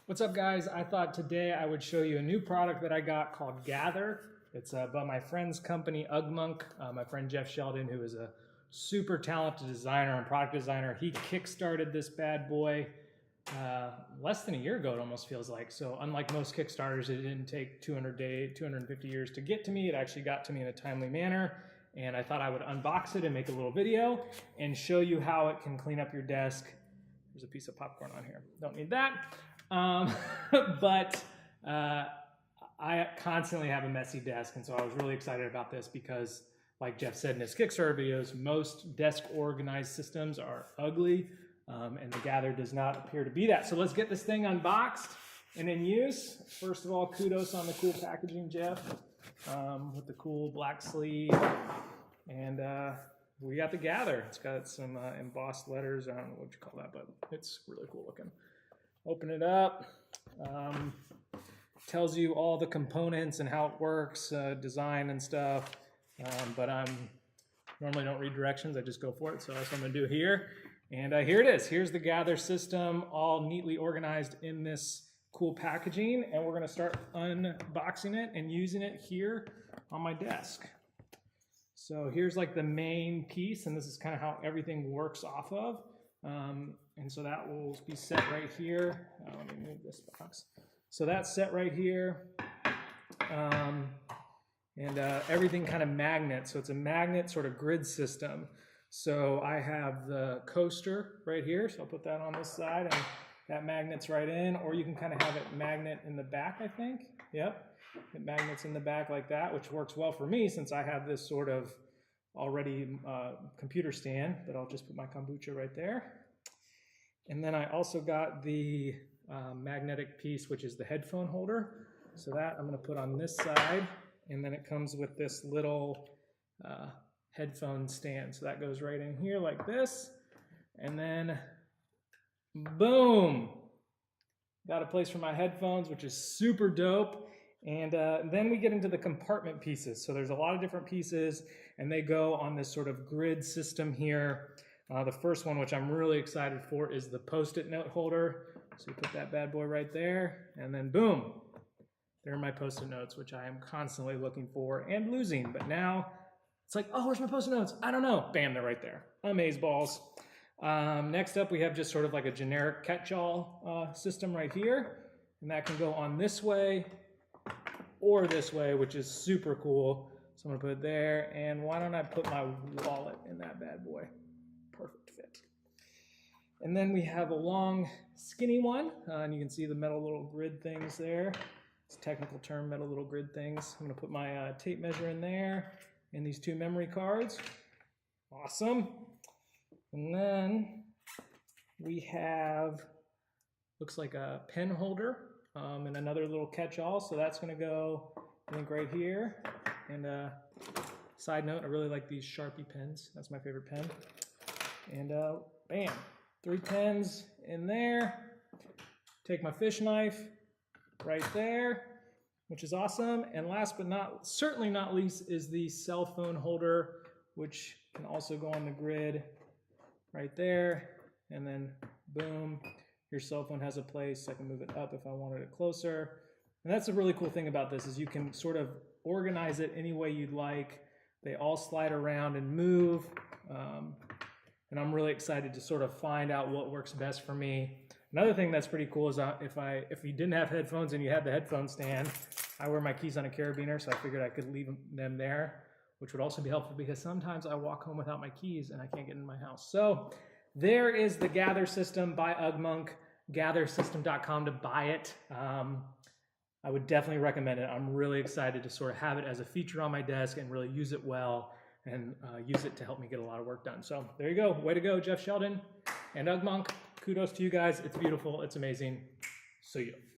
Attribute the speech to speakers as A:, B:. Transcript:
A: What's up, guys? I thought today I would show you a new product that I got called Gather. It's by my friend's company, Ugmonk. My friend Jeff Sheldon, who is a super talented designer and product designer, he kickstarted this bad boy less than a year ago, it almost feels like. So unlike most Kickstarters, it didn't take 250 years to get to me. It actually got to me in a timely manner. And I thought I would unbox it and make a little video and show you how it can clean up your desk. There's a piece of popcorn on here. Don't need that. But I constantly have a messy desk, and so I was really excited about this because, like Jeff said in his Kickstarter videos, most desk organized systems are ugly, and the Gather does not appear to be that. So let's get this thing unboxed and in use. First of all, kudos on the cool packaging, Jeff, with the cool black sleeve. And we got the Gather. It's got some embossed letters. I don't know what you call that, but it's really cool looking. Open it up. Tells you all the components and how it works, design and stuff. But I normally don't read directions. I just go for it. So that's what I'm going to do here. And here it is. Here's the Gather system, all neatly organized in this cool packaging. And we're going to start unboxing it and using it here on my desk. So here's like the main piece, and this is kind of how everything works off of. And so that will be set right here. Let me move this box. So that's set right here. Everything kind of magnets. So it's a magnet sort of grid system. So I have the coaster right here. So I'll put that on this side, and that magnets right in. Or you can kind of have it magnet in the back, I think. Yep. It magnets in the back like that, which works well for me since I have this sort of already computer stand, but I'll just put my kombucha right there. And then I also got the magnetic piece, which is the headphone holder. So that I'm going to put on this side, and then it comes with this little headphone stand. So that goes right in here like this, and then boom, got a place for my headphones, which is super dope. And then we get into the compartment pieces. So there's a lot of different pieces, and they go on this sort of grid system here. The first one, which I'm really excited for, is the Post-it note holder. So you put that bad boy right there, and then boom, there are my Post-it notes, which I am constantly looking for and losing. But now it's like, oh, where's my Post-it notes? I don't know. Bam, they're right there. Amazeballs. Next up, we have just sort of like a generic catch-all system right here, and that can go on this way or this way, which is super cool. So I'm gonna put it there, and why don't I put my wallet in that bad boy? Perfect fit. And then we have a long, skinny one, and you can see the metal little grid things there. It's a technical term, metal little grid things. I'm gonna put my tape measure in there, and these two memory cards. Awesome. And then we have, looks like a pen holder. And another little catch-all, so that's going to go, I think, right here. And side note, I really like these Sharpie pens. That's my favorite pen. And bam, 3 pens in there. Take my fish knife right there, which is awesome. And last but certainly not least is the cell phone holder, which can also go on the grid right there. And then boom. Your cell phone has a place. I can move it up if I wanted it closer. And that's a really cool thing about this is you can sort of organize it any way you'd like. They all slide around and move. And I'm really excited to sort of find out what works best for me. Another thing that's pretty cool is if you didn't have headphones and you had the headphone stand, I wear my keys on a carabiner, so I figured I could leave them there, which would also be helpful because sometimes I walk home without my keys and I can't get in my house. So there is the Gather system by Ugmonk, gathersystem.com to buy it. I would definitely recommend it. I'm really excited to sort of have it as a feature on my desk and really use it well and use it to help me get a lot of work done. So there you go. Way to go, Jeff Sheldon and Ugmonk. Kudos to you guys. It's beautiful. It's amazing. See you.